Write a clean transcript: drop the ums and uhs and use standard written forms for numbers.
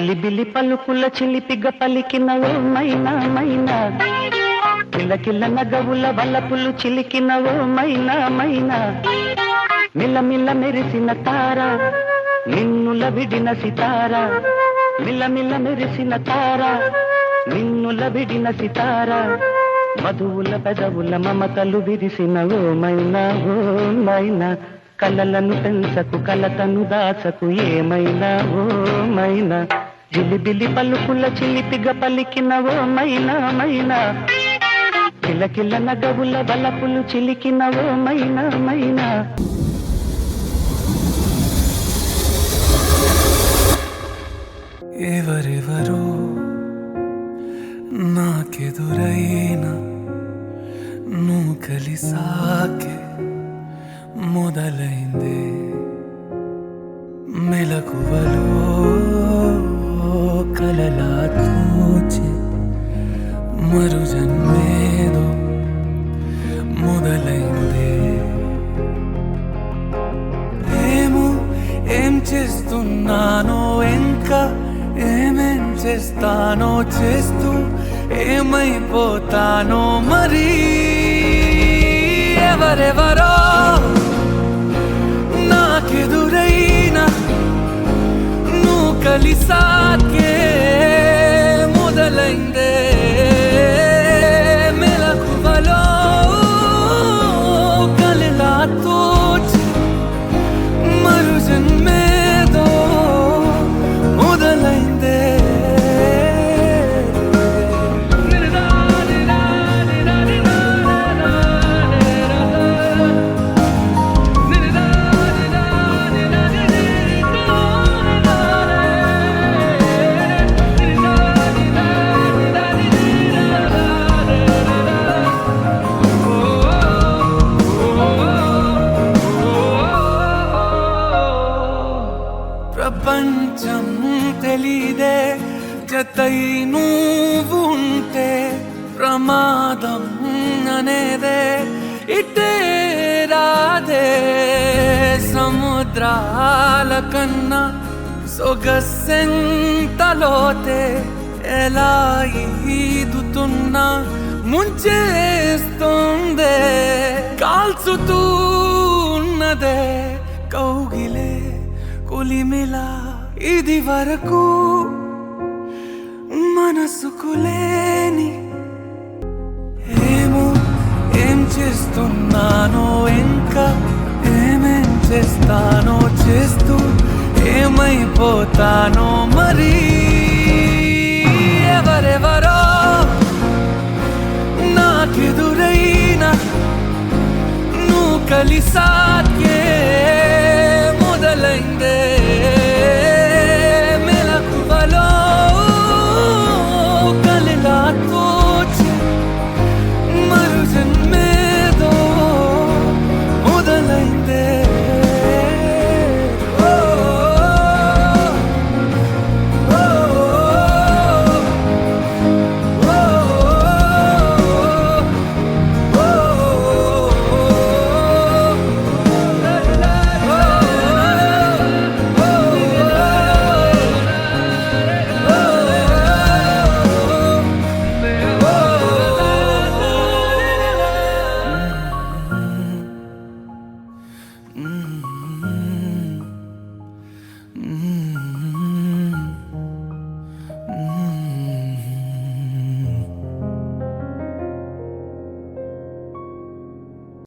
జిలిబిలి పలుకుల చిలిపిగ పలికినవో మైనా మైనా, కిలకిల నగవుల వలపులు చిలికినవో మైనా మైనా, మిలమిల మెరిసిన తార నిన్నుల విడిన సితార, మిలమిల మెరిసిన తార నిన్నుల విడిన సితార, మధువుల పెదవుల మమతలు విరిసినవో మైనా ఓ మైనా, కలలను పెంచకు కలతను దాచకు ఏమైనా ఓ మైనా, జిలిబిలి పలుకుల చిలిపిగ పలికినవో మైనా మైనా, కిలకిల నగవుల వలపులు చిలికినవో మైనా మైనా. ఎవరెవరో నాకెదురైనా నువ్వు కలిసాకే మొదలైందే మెలకువలో కలలా తోచి మరు జన్మేదో మొదలైందే. ఏం చేస్తున్నానో ఇంకా ఏమేం చేస్తానో చేస్తూ ఏమైపోతానో మరి. ఎవరెవరో నాకెదురైనా నువ్వు కలిసాకే మొదలైందే మెలకువలో కలలా తోచి మరు జన్మేదో మొదలైందే. ప్రపంచం తెలీదే జతై నువ్వు ఉంటే, ప్రమాదం అనేదే ఇటే రాదే. సముద్రాల కన్నా సొగసెంతలోతే ఎలా ఈదుతున్నా ముంచేస్తుందే. కాల్చుతూ ఉన్నదే కౌగిలే కొలిమిలా ఇది వరకు మనసుకు లేని. ఏం చేస్తున్నానో ఇంకా ఏమేం చేస్తానో చేస్తూ ఏమైపోతానో మరి. ఎవరెవరో నాకెదురైనా నువ్వు కలిసాకే